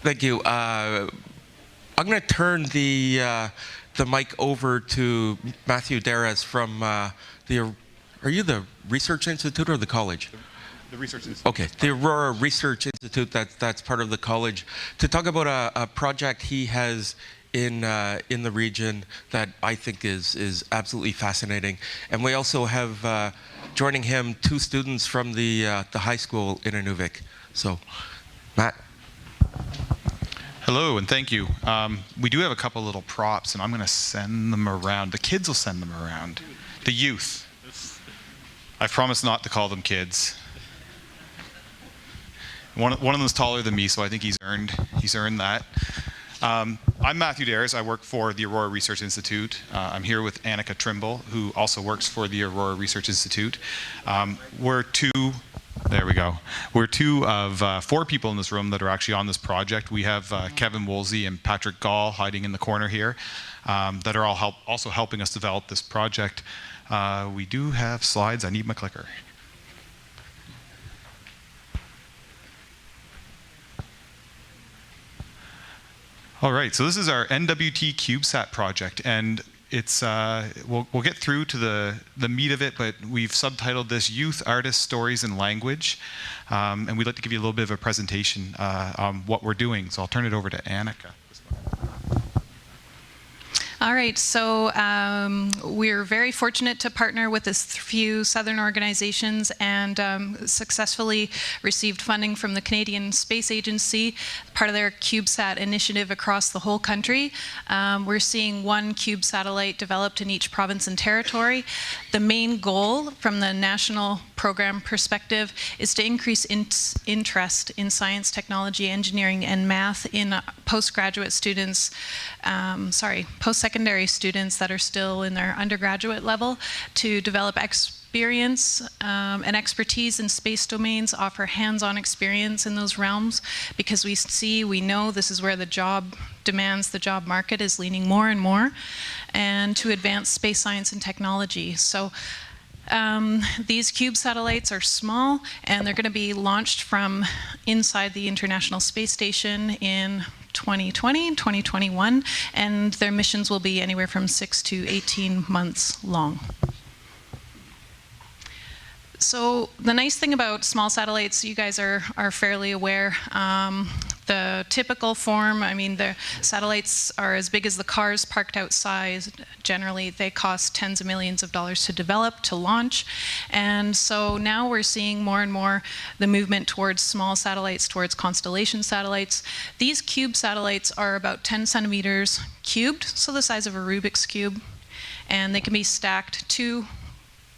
Thank you. I'm going to turn the mic over to Matthew Darras from the. Are you the Research Institute or the college? The Research Institute. Okay, the Aurora Research Institute. That's part of the college, to talk about a project he has in the region that I think is absolutely fascinating. And we also have joining him 2 students from the high school in Inuvik. So, Matt. Hello, and thank you. We do have a couple little props, and I'm going to send them around. The kids will send them around. The youth. I promise not to call them kids. One of them is taller than me, so I think he's earned that. I'm Matthew Darras. I work for the Aurora Research Institute. I'm here with Annika Trimble, who also works for the Aurora Research Institute. We're two of 4 people in this room that are actually on this project. We have Kevin Woolsey and Patrick Gall hiding in the corner here that are all also helping us develop this project. We do have slides. I need my clicker. All right, so this is our NWT CubeSat project, and it's we'll get through to the meat of it, but we've subtitled this Youth, Artists, Stories, and Language, and we'd like to give you a little bit of a presentation on what we're doing. So I'll turn it over to Annika. All right, so we're very fortunate to partner with a few southern organizations and successfully received funding from the Canadian Space Agency, part of their CubeSat initiative across the whole country. We're seeing 1 Cube satellite developed in each province and territory. The main goal from the national program perspective is to increase interest in science, technology, engineering, and math in postgraduate students, post-secondary students that are still in their undergraduate level, to develop experience and expertise in space domains, offer hands-on experience in those realms, because we know this is where the job demands, the job market is leaning more and more, and to advance space science and technology. So these Cube satellites are small, and they're going to be launched from inside the International Space Station in 2020, 2021, and their missions will be anywhere from 6 to 18 months long. So the nice thing about small satellites, you guys are fairly aware, the typical form, I mean, the satellites are as big as the cars parked outside. Generally, they cost tens of millions of dollars to develop, to launch. And so now we're seeing more and more the movement towards small satellites, towards constellation satellites. These Cube satellites are about 10 centimeters cubed, so the size of a Rubik's Cube. And they can be stacked 2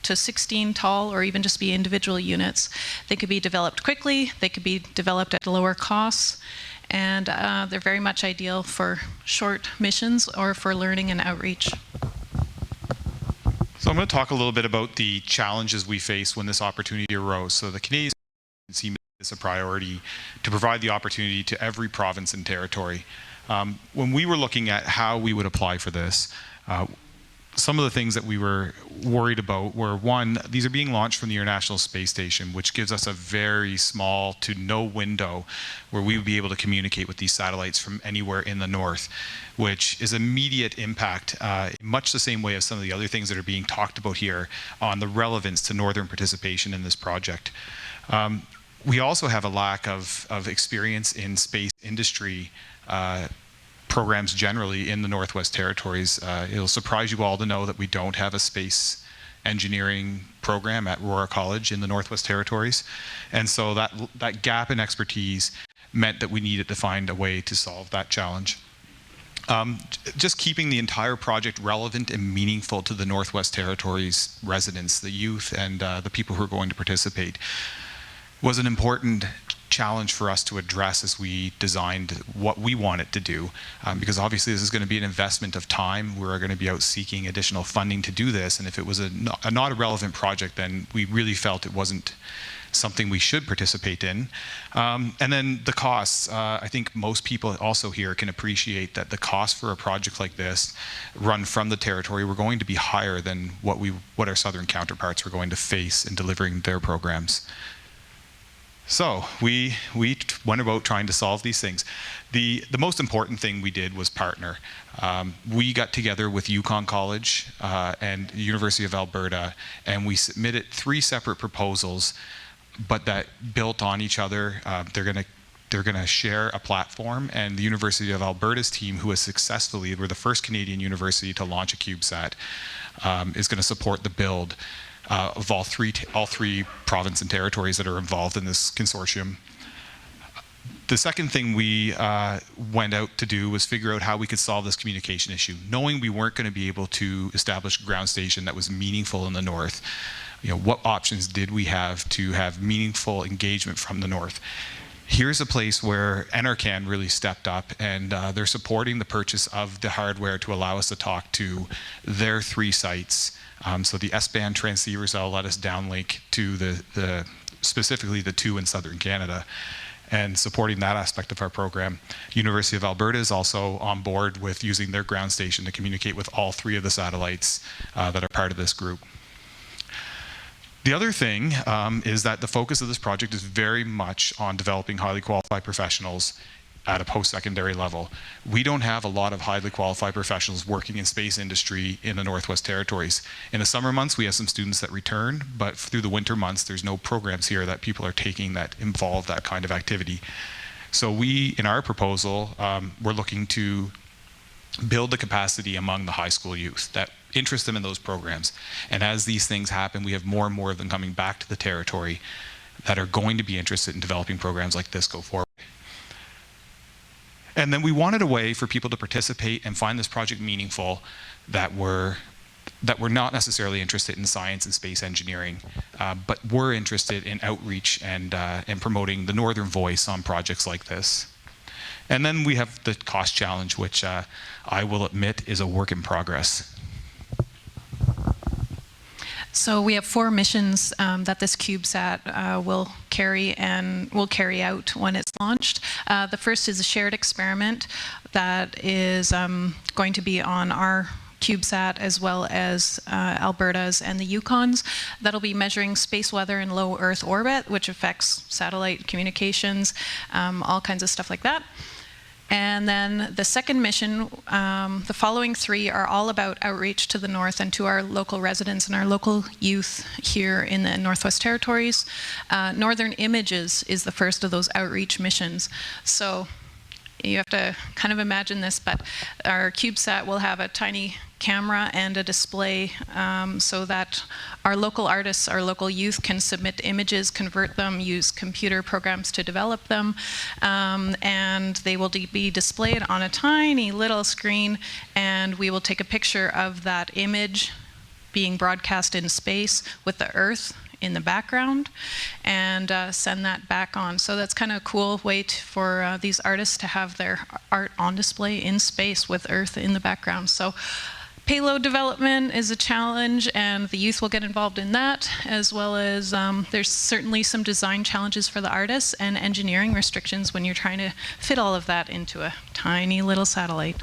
to 16 tall, or even just be individual units. They could be developed quickly, they could be developed at lower costs, and they're very much ideal for short missions or for learning and outreach. So I'm going to talk a little bit about the challenges we face when this opportunity arose. So the Canadian Space made this a priority to provide the opportunity to every province and territory. When we were looking at how we would apply for this, some of the things that we were worried about were, 1, these are being launched from the International Space Station, which gives us a very small to no window where we would be able to communicate with these satellites from anywhere in the north, which is immediate impact, much the same way as some of the other things that are being talked about here on the relevance to northern participation in this project. We also have a lack of experience in space industry programs generally in the Northwest Territories. It'll surprise you all to know that we don't have a space engineering program at Aurora College in the Northwest Territories. And so that gap in expertise meant that we needed to find a way to solve that challenge. Just keeping the entire project relevant and meaningful to the Northwest Territories residents, the youth, and the people who are going to participate was an important challenge for us to address as we designed what we wanted to do, because obviously this is going to be an investment of time. We're going to be out seeking additional funding to do this, and if it was not a relevant project, then we really felt it wasn't something we should participate in. And then the costs. I think most people also here can appreciate that the cost for a project like this run from the territory were going to be higher than what our southern counterparts were going to face in delivering their programs. So we went about trying to solve these things. The most important thing we did was partner. We got together with Yukon College and the University of Alberta, and we submitted 3 separate proposals, but that built on each other. They're gonna share a platform, and the University of Alberta's team, who has successfully, we're the first Canadian university to launch a CubeSat, is gonna support the build of all three province and territories that are involved in this consortium. The second thing we went out to do was figure out how we could solve this communication issue, knowing we weren't going to be able to establish a ground station that was meaningful in the north. What options did we have to have meaningful engagement from the north? Here's a place where NRCan really stepped up, and they're supporting the purchase of the hardware to allow us to talk to their 3 sites. So the S-band transceivers that'll let us downlink to the specifically the 2 in southern Canada, and supporting that aspect of our program. University of Alberta is also on board with using their ground station to communicate with all 3 of the satellites that are part of this group. The other thing is that the focus of this project is very much on developing highly qualified professionals at a post-secondary level. We don't have a lot of highly qualified professionals working in space industry in the Northwest Territories. In the summer months, we have some students that return, but through the winter months, there's no programs here that people are taking that involve that kind of activity. So we, in our proposal, we're looking to build the capacity among the high school youth that interest them in those programs. And as these things happen, we have more and more of them coming back to the territory that are going to be interested in developing programs like this go forward. And then we wanted a way for people to participate and find this project meaningful that were not necessarily interested in science and space engineering, but were interested in outreach and promoting the northern voice on projects like this. And then we have the cost challenge, which I will admit is a work in progress. So we have 4 missions that this CubeSat will carry out when it's launched. The first is a shared experiment that is going to be on our CubeSat as well as Alberta's and the Yukon's. That'll be measuring space weather in low Earth orbit, which affects satellite communications, all kinds of stuff like that. And then the second mission, the following 3 are all about outreach to the north and to our local residents and our local youth here in the Northwest Territories. Northern Images is the first of those outreach missions. So you have to kind of imagine this, but our CubeSat will have a tiny camera and a display so that our local artists, our local youth can submit images, convert them, use computer programs to develop them, and they will be displayed on a tiny little screen, and we will take a picture of that image being broadcast in space with the Earth in the background and send that back on. So that's kind of a cool way for these artists to have their art on display in space with Earth in the background. So payload development is a challenge, and the youth will get involved in that, as well as there's certainly some design challenges for the artists and engineering restrictions when you're trying to fit all of that into a tiny little satellite.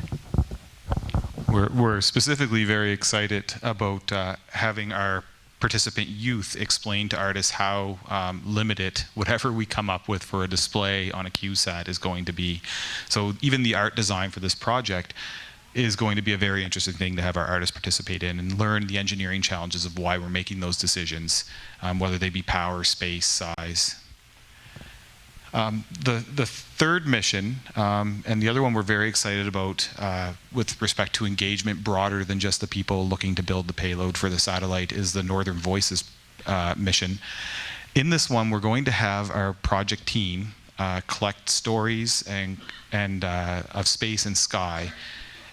We're specifically very excited about having our participant youth explain to artists how limited whatever we come up with for a display on a CubeSat is going to be. So even the art design for this project is going to be a very interesting thing to have our artists participate in and learn the engineering challenges of why we're making those decisions, whether they be power, space, size. The third mission, and the other one we're very excited about with respect to engagement broader than just the people looking to build the payload for the satellite, is the Northern Voices mission. In this one, we're going to have our project team collect stories and of space and sky,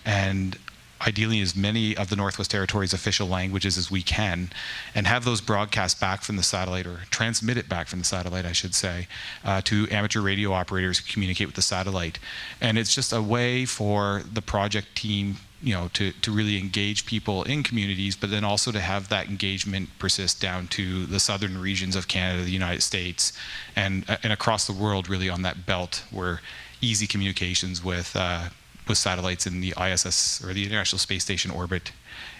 and ideally as many of the Northwest Territories' official languages as we can, and have those broadcast back from the satellite, or transmit it back from the satellite, I should say, to amateur radio operators who communicate with the satellite. And it's just a way for the project team, to really engage people in communities, but then also to have that engagement persist down to the southern regions of Canada, the United States, and across the world, really on that belt where easy communications with satellites in the ISS, or the International Space Station orbit,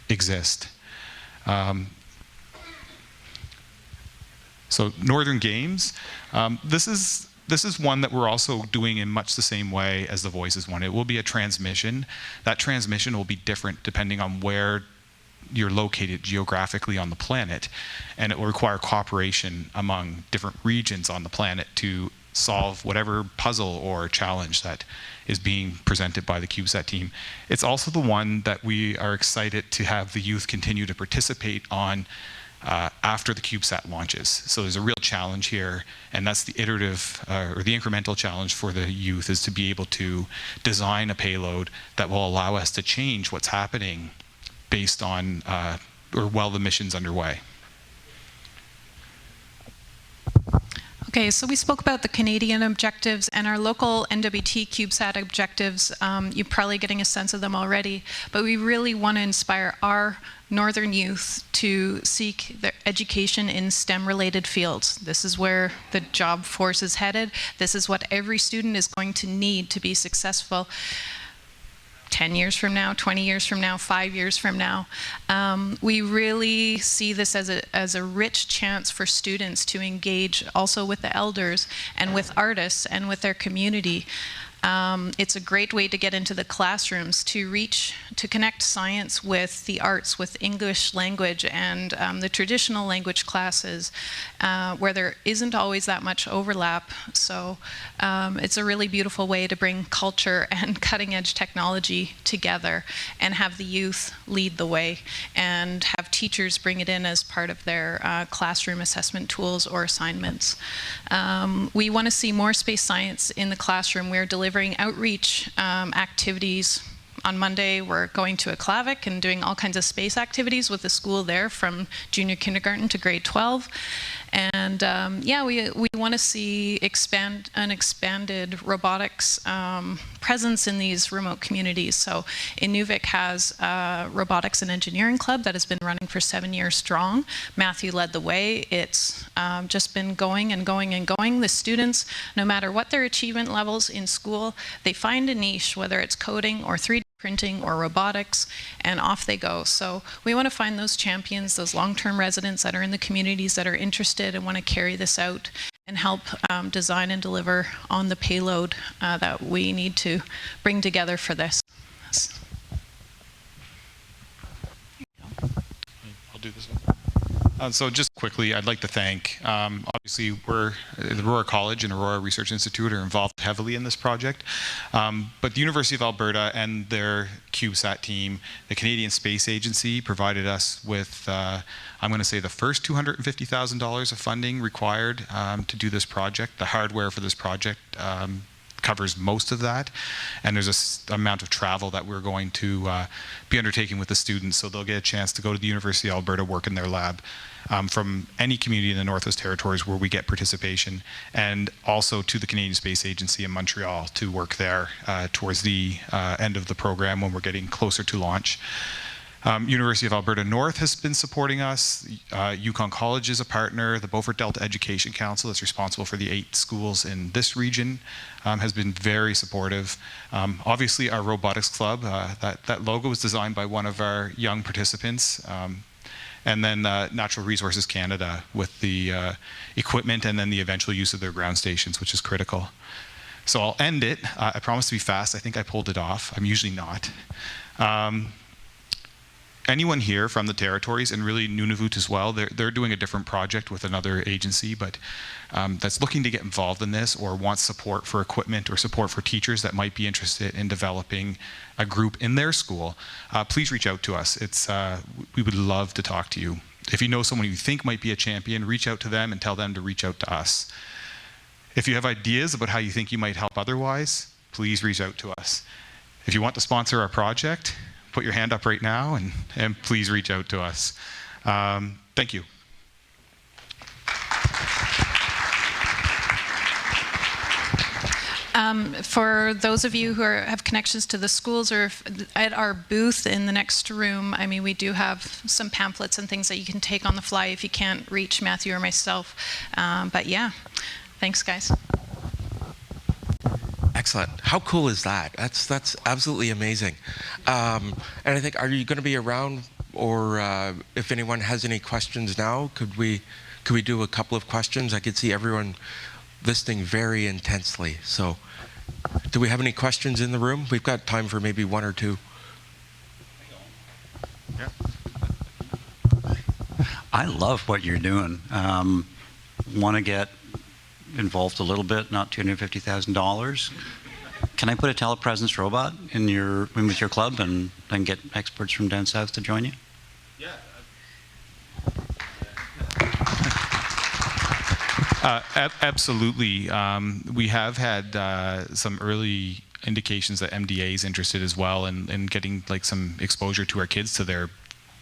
exist. So Northern Games, this is one that we're also doing in much the same way as the Voices one. It will be a transmission. That transmission will be different depending on where you're located geographically on the planet, and it will require cooperation among different regions on the planet to solve whatever puzzle or challenge that is being presented by the CubeSat team. It's also the one that we are excited to have the youth continue to participate on after the CubeSat launches. So there's a real challenge here, and that's the iterative or the incremental challenge for the youth, is to be able to design a payload that will allow us to change what's happening based on or while the mission's underway. Okay, so we spoke about the Canadian objectives and our local NWT CubeSat objectives. You're probably getting a sense of them already, but we really want to inspire our Northern youth to seek their education in STEM-related fields. This is where the job force is headed. This is what every student is going to need to be successful 10 years from now, 20 years from now, 5 years from now. We really see this as a rich chance for students to engage also with the elders and with artists and with their community. It's a great way to get into the classrooms, to connect science with the arts, with English language and the traditional language classes, where there isn't always that much overlap. So it's a really beautiful way to bring culture and cutting-edge technology together and have the youth lead the way and have teachers bring it in as part of their classroom assessment tools or assignments. We want to see more space science in the classroom. We're delivering outreach activities. On Monday, we're going to a Klavic and doing all kinds of space activities with the school there from junior kindergarten to grade 12. And yeah, we want to see an expanded robotics presence in these remote communities. So Inuvik has a robotics and engineering club that has been running for 7 years strong. Matthew led the way. It's just been going and going and going. The students, no matter what their achievement levels in school, they find a niche, whether it's coding or 3D printing or robotics, and off they go. So we want to find those champions, those long-term residents that are in the communities that are interested and want to carry this out and help design and deliver on the payload that we need to bring together for this. I'll do this one. So just quickly, I'd like to thank, obviously the Aurora College and Aurora Research Institute are involved heavily in this project, but the University of Alberta and their CubeSat team, the Canadian Space Agency provided us with, I'm going to say, the first $250,000 of funding required to do this project. The hardware for this project covers most of that, and there's an amount of travel that we're going to be undertaking with the students, so they'll get a chance to go to the University of Alberta, work in their lab from any community in the Northwest Territories where we get participation, and also to the Canadian Space Agency in Montreal to work there towards the end of the program when we're getting closer to launch. University of Alberta North has been supporting us. Yukon College is a partner. The Beaufort Delta Education Council that's responsible for the 8 schools in this region has been very supportive. Obviously our robotics club, that logo was designed by one of our young participants. And then Natural Resources Canada with the equipment and then the eventual use of their ground stations, which is critical. So I'll end it. I promise to be fast. I think I pulled it off. I'm usually not. Anyone here from the territories, and really Nunavut as well, they're doing a different project with another agency, but that's looking to get involved in this or wants support for equipment or support for teachers that might be interested in developing a group in their school, please reach out to us. We would love to talk to you. If you know someone you think might be a champion, reach out to them and tell them to reach out to us. If you have ideas about how you think you might help otherwise, please reach out to us. If you want to sponsor our project, put your hand up right now and please reach out to us. Thank you. For those of you who have connections to the schools or at our booth in the next room, I mean, we do have some pamphlets and things that you can take on the fly if you can't reach Matthew or myself. But yeah, thanks guys. Excellent. How cool is that? That's absolutely amazing. And I think, are you going to be around, or if anyone has any questions now, could we could we do a couple of questions? I could see everyone listening very intensely. So do we have any questions in the room? We've got time for maybe one or two. Yeah. I love what you're doing. Want to get involved a little bit, not $250,000. Can I put a telepresence robot in with your club and then get experts from down south to join you? Yeah. Absolutely. We have had some early indications that MDA is interested as well in getting like some exposure to our kids to their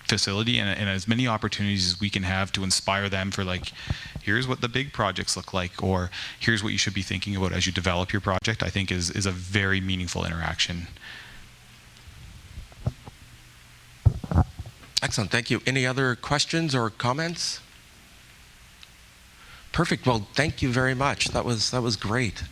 facility and as many opportunities as we can have to inspire them for like, here's what the big projects look like, or here's what you should be thinking about as you develop your project, I think is a very meaningful interaction. Excellent, thank you. Any other questions or comments? Perfect, well, thank you very much. That was great.